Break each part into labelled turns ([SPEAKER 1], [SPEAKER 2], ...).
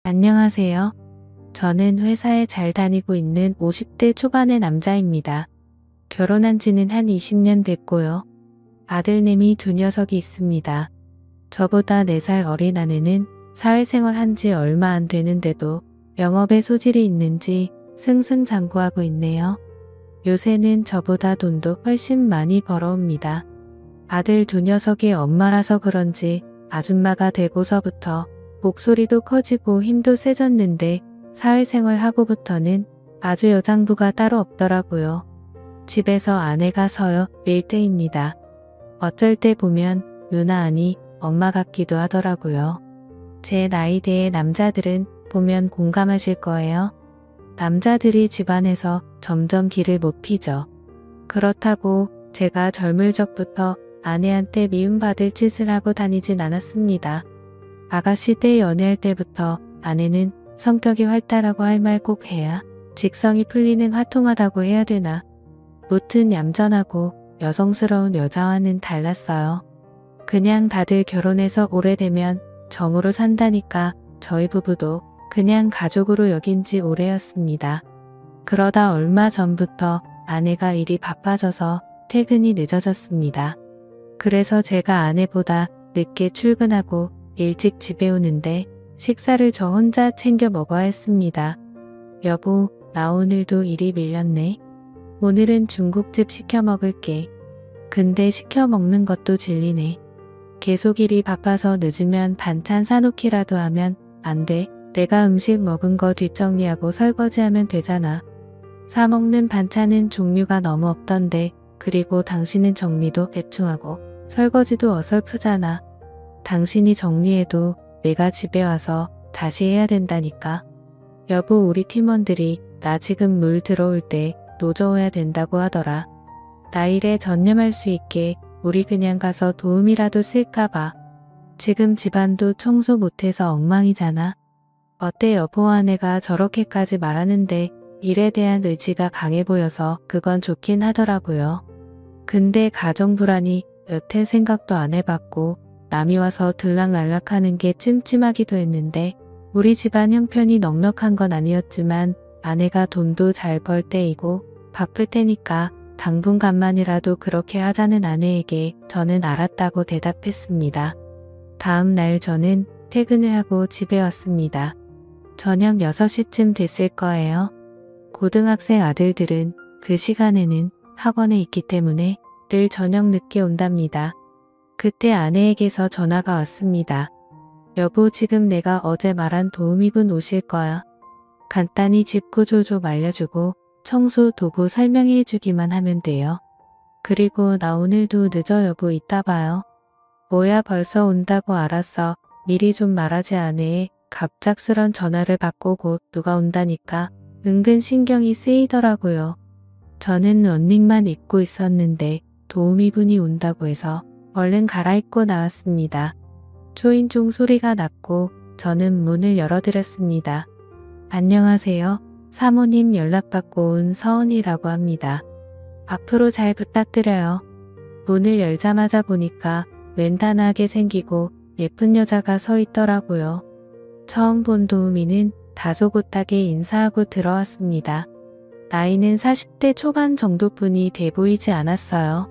[SPEAKER 1] 안녕하세요. 저는 회사에 잘 다니고 있는 50대 초반의 남자입니다. 결혼한 지는 한 20년 됐고요. 아들내미 두 녀석이 있습니다. 저보다 4살 어린 아내는 사회생활 한 지 얼마 안 되는데도 영업에 소질이 있는지 승승장구하고 있네요. 요새는 저보다 돈도 훨씬 많이 벌어옵니다. 아들 두 녀석의 엄마라서 그런지 아줌마가 되고서부터 목소리도 커지고 힘도 세졌는데 사회생활 하고부터는 아주 여장부가 따로 없더라고요. 집에서 아내가 서요 1등입니다. 어쩔 때 보면 누나 아니 엄마 같기도 하더라고요. 제 나이대의 남자들은 보면 공감하실 거예요. 남자들이 집안에서 점점 기를 못 피죠. 그렇다고 제가 젊을 적부터 아내한테 미움받을 짓을 하고 다니진 않았습니다. 아가씨 때 연애할 때부터 아내는 성격이 활달하고 할 말 꼭 해야 직성이 풀리는 화통하다고 해야 되나. 무튼 얌전하고 여성스러운 여자와는 달랐어요. 그냥 다들 결혼해서 오래되면 정으로 산다니까 저희 부부도 그냥 가족으로 여긴 지 오래였습니다. 그러다 얼마 전부터 아내가 일이 바빠져서 퇴근이 늦어졌습니다. 그래서 제가 아내보다 늦게 출근하고 일찍 집에 오는데 식사를 저 혼자 챙겨 먹어야 했습니다. 여보, 나 오늘도 일이 밀렸네. 오늘은 중국집 시켜 먹을게. 근데 시켜 먹는 것도 질리네. 계속 일이 바빠서 늦으면 반찬 사놓기라도 하면 안 돼. 내가 음식 먹은 거 뒷정리하고 설거지하면 되잖아. 사 먹는 반찬은 종류가 너무 없던데, 그리고 당신은 정리도 대충 하고 설거지도 어설프잖아. 당신이 정리해도 내가 집에 와서 다시 해야 된다니까. 여보, 우리 팀원들이 나 지금 물 들어올 때 노져와야 된다고 하더라. 나 일에 전념할 수 있게 우리 그냥 가서 도움이라도 쓸까봐. 지금 집안도 청소 못해서 엉망이잖아. 어때 여보, 아내가 저렇게까지 말하는데 일에 대한 의지가 강해 보여서 그건 좋긴 하더라고요. 근데 가정 불안이 여태 생각도 안 해봤고 남이 와서 들락날락하는 게 찜찜하기도 했는데 우리 집안 형편이 넉넉한 건 아니었지만 아내가 돈도 잘 벌 때이고 바쁠 때니까 당분간만이라도 그렇게 하자는 아내에게 저는 알았다고 대답했습니다. 다음 날 저는 퇴근을 하고 집에 왔습니다. 저녁 6시쯤 됐을 거예요. 고등학생 아들들은 그 시간에는 학원에 있기 때문에 늘 저녁 늦게 온답니다. 그때 아내에게서 전화가 왔습니다. 여보, 지금 내가 어제 말한 도우미분 오실 거야. 간단히 집 구조 좀 알려주고 청소 도구 설명해 주기만 하면 돼요. 그리고 나 오늘도 늦어 여보, 이따 봐요. 뭐야, 벌써 온다고? 알았어. 미리 좀 말하지. 아내의 갑작스런 전화를 받고 곧 누가 온다니까 은근 신경이 쓰이더라고요. 저는 런닝만 입고 있었는데 도우미분이 온다고 해서 얼른 갈아입고 나왔습니다. 초인종 소리가 났고 저는 문을 열어드렸습니다. 안녕하세요. 사모님 연락받고 온 서은이라고 합니다. 앞으로 잘 부탁드려요. 문을 열자마자 보니까 웬단하게 생기고 예쁜 여자가 서 있더라고요. 처음 본 도우미는 다소곳하게 인사하고 들어왔습니다. 나이는 40대 초반 정도뿐이 돼 보이지 않았어요.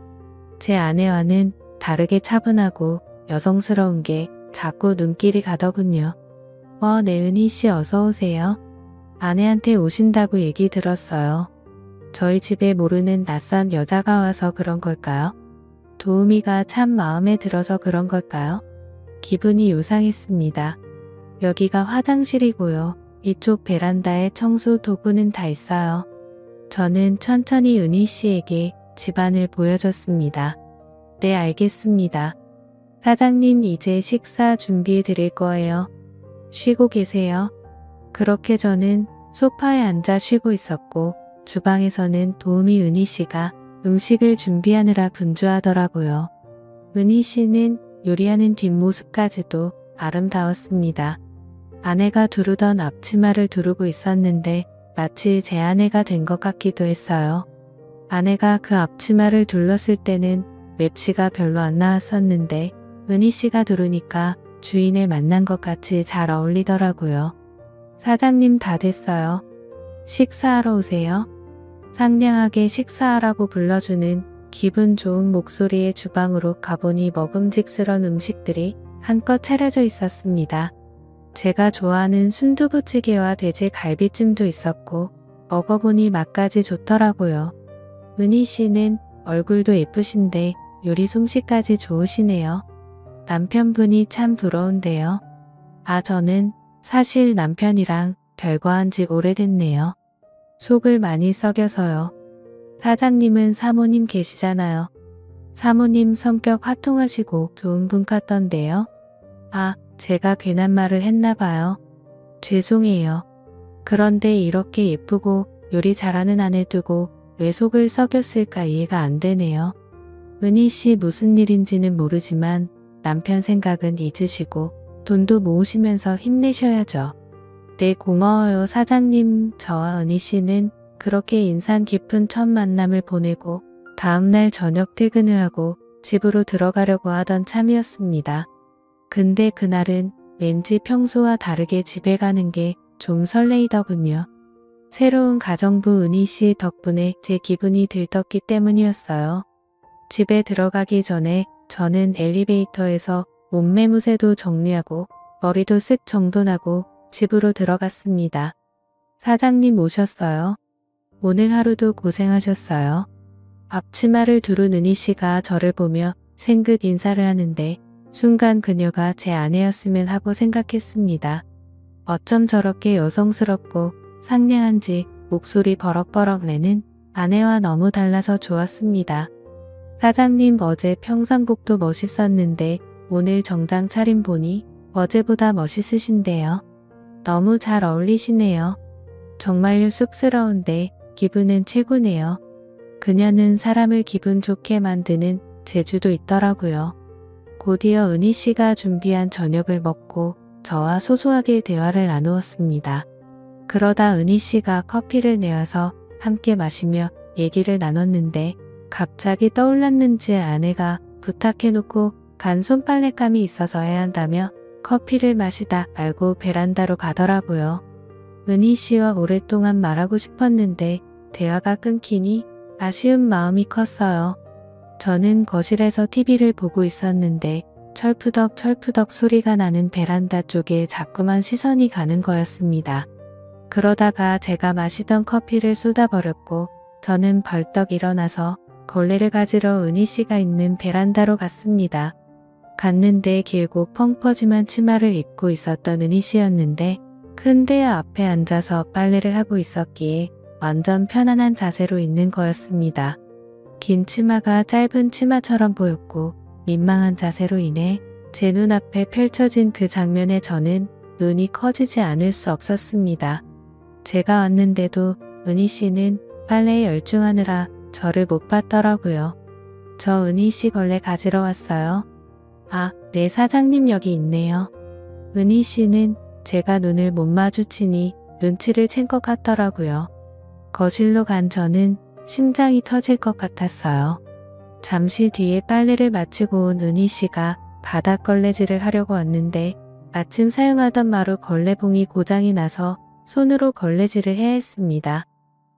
[SPEAKER 1] 제 아내와는 다르게 차분하고 여성스러운 게 자꾸 눈길이 가더군요. 네, 은희씨 어서 오세요. 아내한테 오신다고 얘기 들었어요. 저희 집에 모르는 낯선 여자가 와서 그런 걸까요? 도우미가 참 마음에 들어서 그런 걸까요? 기분이 요상했습니다. 여기가 화장실이고요. 이쪽 베란다에 청소 도구는 다 있어요. 저는 천천히 은희씨에게 집안을 보여줬습니다. 네, 알겠습니다. 사장님, 이제 식사 준비해 드릴 거예요. 쉬고 계세요. 그렇게 저는 소파에 앉아 쉬고 있었고 주방에서는 도우미 은희씨가 음식을 준비하느라 분주하더라고요. 은희씨는 요리하는 뒷모습까지도 아름다웠습니다. 아내가 두르던 앞치마를 두르고 있었는데 마치 제 아내가 된 것 같기도 했어요. 아내가 그 앞치마를 둘렀을 때는 맵시가 별로 안 나왔었는데 은희씨가 두르니까 주인을 만난 것 같이 잘 어울리더라고요. 사장님 다 됐어요. 식사하러 오세요. 상냥하게 식사하라고 불러주는 기분 좋은 목소리의 주방으로 가보니 먹음직스런 음식들이 한껏 차려져 있었습니다. 제가 좋아하는 순두부찌개와 돼지 갈비찜도 있었고 먹어보니 맛까지 좋더라고요. 은희 씨는 얼굴도 예쁘신데 요리 솜씨까지 좋으시네요. 남편분이 참 부러운데요. 아, 저는 사실 남편이랑 별거한 지 오래됐네요. 속을 많이 썩여서요. 사장님은 사모님 계시잖아요. 사모님 성격 화통하시고 좋은 분 같던데요. 아, 제가 괜한 말을 했나 봐요. 죄송해요. 그런데 이렇게 예쁘고 요리 잘하는 아내 두고 왜 속을 썩였을까 이해가 안 되네요. 은희 씨 무슨 일인지는 모르지만 남편 생각은 잊으시고 돈도 모으시면서 힘내셔야죠. 네, 고마워요 사장님. 저와 은희 씨는 그렇게 인상 깊은 첫 만남을 보내고 다음날 저녁 퇴근을 하고 집으로 들어가려고 하던 참이었습니다. 근데 그날은 왠지 평소와 다르게 집에 가는 게 좀 설레이더군요. 새로운 가정부 은희 씨 덕분에 제 기분이 들떴기 때문이었어요. 집에 들어가기 전에 저는 엘리베이터에서 옷매무새도 정리하고 머리도 쓱 정돈하고 집으로 들어갔습니다. 사장님 오셨어요. 오늘 하루도 고생하셨어요. 앞치마를 두른 은희 씨가 저를 보며 생긋 인사를 하는데 순간 그녀가 제 아내였으면 하고 생각했습니다. 어쩜 저렇게 여성스럽고 상냥한지 목소리 버럭버럭 내는 아내와 너무 달라서 좋았습니다. 사장님 어제 평상복도 멋있었는데 오늘 정장 차림 보니 어제보다 멋있으신데요. 너무 잘 어울리시네요. 정말요 쑥스러운데 기분은 최고네요. 그녀는 사람을 기분 좋게 만드는 재주도 있더라고요. 곧이어 은희 씨가 준비한 저녁을 먹고 저와 소소하게 대화를 나누었습니다. 그러다 은희 씨가 커피를 내와서 함께 마시며 얘기를 나눴는데 갑자기 떠올랐는지 아내가 부탁해놓고 간 손빨래감이 있어서 해야 한다며 커피를 마시다 말고 베란다로 가더라고요. 은희 씨와 오랫동안 말하고 싶었는데 대화가 끊기니 아쉬운 마음이 컸어요. 저는 거실에서 TV를 보고 있었는데 철푸덕 소리가 나는 베란다 쪽에 자꾸만 시선이 가는 거였습니다. 그러다가 제가 마시던 커피를 쏟아버렸고 저는 벌떡 일어나서 걸레를 가지러 은희 씨가 있는 베란다로 갔습니다. 갔는데 길고 펑퍼짐한 치마를 입고 있었던 은희 씨였는데 큰 대야 앞에 앉아서 빨래를 하고 있었기에 완전 편안한 자세로 있는 거였습니다. 긴 치마가 짧은 치마처럼 보였고 민망한 자세로 인해 제 눈앞에 펼쳐진 그 장면에 저는 눈이 커지지 않을 수 없었습니다. 제가 왔는데도 은희 씨는 빨래에 열중하느라 저를 못 봤더라고요. 저 은희 씨 걸레 가지러 왔어요. 아, 네 사장님 여기 있네요. 은희 씨는 제가 눈을 못 마주치니 눈치를 챈 것 같더라고요. 거실로 간 저는 심장이 터질 것 같았어요. 잠시 뒤에 빨래를 마치고 온 은희 씨가 바닥 걸레질을 하려고 왔는데 마침 사용하던 마루 걸레봉이 고장이 나서 손으로 걸레질을 해야 했습니다.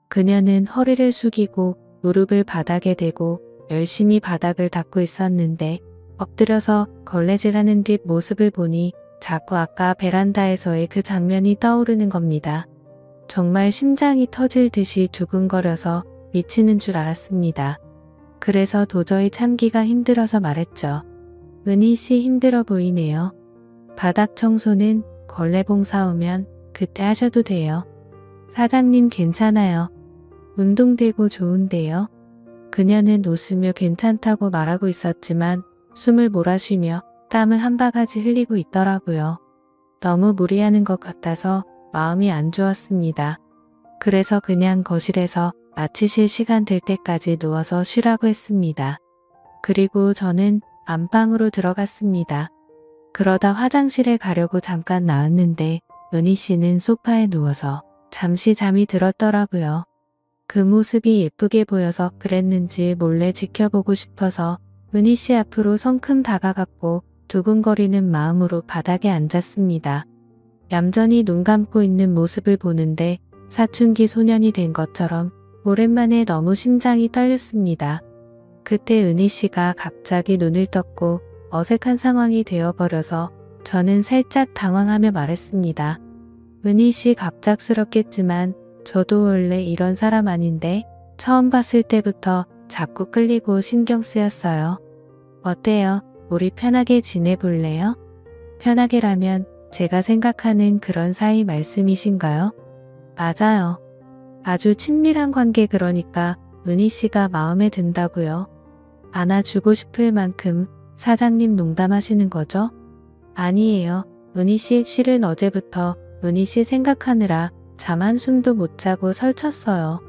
[SPEAKER 1] 그녀는 허리를 숙이고 무릎을 바닥에 대고 열심히 바닥을 닦고 있었는데 엎드려서 걸레질하는 뒷 모습을 보니 자꾸 아까 베란다에서의 그 장면이 떠오르는 겁니다. 정말 심장이 터질 듯이 두근거려서 미치는 줄 알았습니다. 그래서 도저히 참기가 힘들어서 말했죠. 은희 씨 힘들어 보이네요. 바닥 청소는 걸레봉 사오면 그때 하셔도 돼요. 사장님 괜찮아요. 운동되고 좋은데요. 그녀는 웃으며 괜찮다고 말하고 있었지만 숨을 몰아쉬며 땀을 한 바가지 흘리고 있더라고요. 너무 무리하는 것 같아서 마음이 안 좋았습니다. 그래서 그냥 거실에서 마치실 시간 될 때까지 누워서 쉬라고 했습니다. 그리고 저는 안방으로 들어갔습니다. 그러다 화장실에 가려고 잠깐 나왔는데 은희 씨는 소파에 누워서 잠시 잠이 들었더라고요. 그 모습이 예쁘게 보여서 그랬는지 몰래 지켜보고 싶어서 은희 씨 앞으로 성큼 다가갔고 두근거리는 마음으로 바닥에 앉았습니다. 얌전히 눈 감고 있는 모습을 보는데 사춘기 소년이 된 것처럼 오랜만에 너무 심장이 떨렸습니다. 그때 은희 씨가 갑자기 눈을 떴고 어색한 상황이 되어버려서 저는 살짝 당황하며 말했습니다. 은희 씨 갑작스럽겠지만 저도 원래 이런 사람 아닌데 처음 봤을 때부터 자꾸 끌리고 신경 쓰였어요. 어때요? 우리 편하게 지내볼래요? 편하게라면 제가 생각하는 그런 사이 말씀이신가요? 맞아요. 아주 친밀한 관계 그러니까 은희 씨가 마음에 든다고요. 안아주고 싶을 만큼 사장님 농담하시는 거죠? 아니에요. 은희 씨 실은 어제부터 은희 씨 생각하느라 잠 한숨도 못 자고 설쳤어요.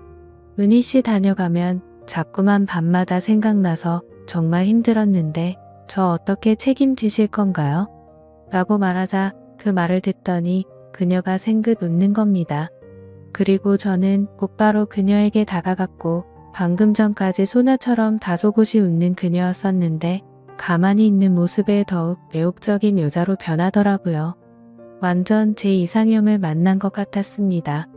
[SPEAKER 1] 은희 씨 다녀가면 자꾸만 밤마다 생각나서 정말 힘들었는데 저 어떻게 책임지실 건가요? 라고 말하자 그 말을 듣더니 그녀가 생긋 웃는 겁니다. 그리고 저는 곧바로 그녀에게 다가갔고 방금 전까지 소녀처럼 다소곳이 웃는 그녀였었는데 가만히 있는 모습에 더욱 매혹적인 여자로 변하더라고요. 완전 제 이상형을 만난 것 같았습니다.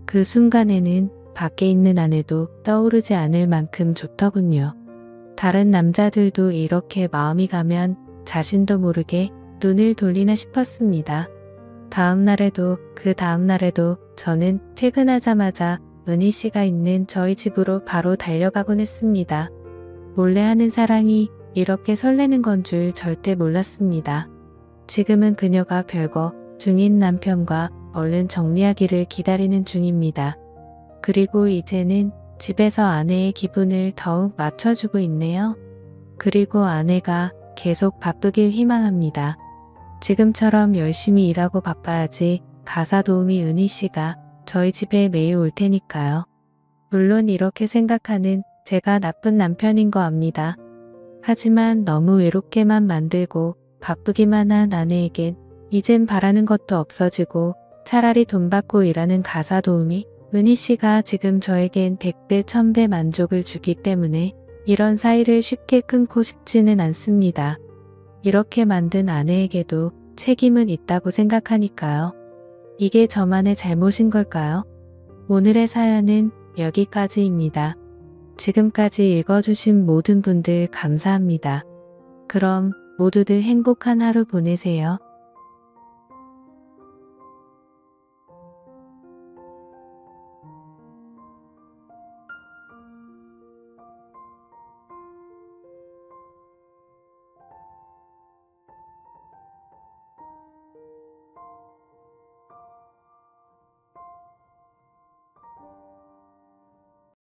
[SPEAKER 1] 그 순간에는 밖에 있는 아내도 떠오르지 않을 만큼 좋더군요. 다른 남자들도 이렇게 마음이 가면 자신도 모르게 눈을 돌리나 싶었습니다. 다음 날에도 그 다음 날에도 저는 퇴근하자마자 은희 씨가 있는 저희 집으로 바로 달려가곤 했습니다. 몰래 하는 사랑이 이렇게 설레는 건 줄 절대 몰랐습니다. 지금은 그녀가 별거 중인 남편과 얼른 정리하기를 기다리는 중입니다. 그리고 이제는 집에서 아내의 기분을 더욱 맞춰주고 있네요. 그리고 아내가 계속 바쁘길 희망합니다. 지금처럼 열심히 일하고 바빠야지 가사 도우미 은희 씨가 저희 집에 매일 올 테니까요. 물론 이렇게 생각하는 제가 나쁜 남편인 거 압니다. 하지만 너무 외롭게만 만들고 바쁘기만 한 아내에겐 이젠 바라는 것도 없어지고 차라리 돈 받고 일하는 가사 도우미 은희 씨가 지금 저에겐 100배 1000배 만족을 주기 때문에 이런 사이를 쉽게 끊고 싶지는 않습니다. 이렇게 만든 아내에게도 책임은 있다고 생각하니까요. 이게 저만의 잘못인 걸까요? 오늘의 사연은 여기까지입니다. 지금까지 읽어주신 모든 분들 감사합니다. 그럼 모두들 행복한 하루 보내세요.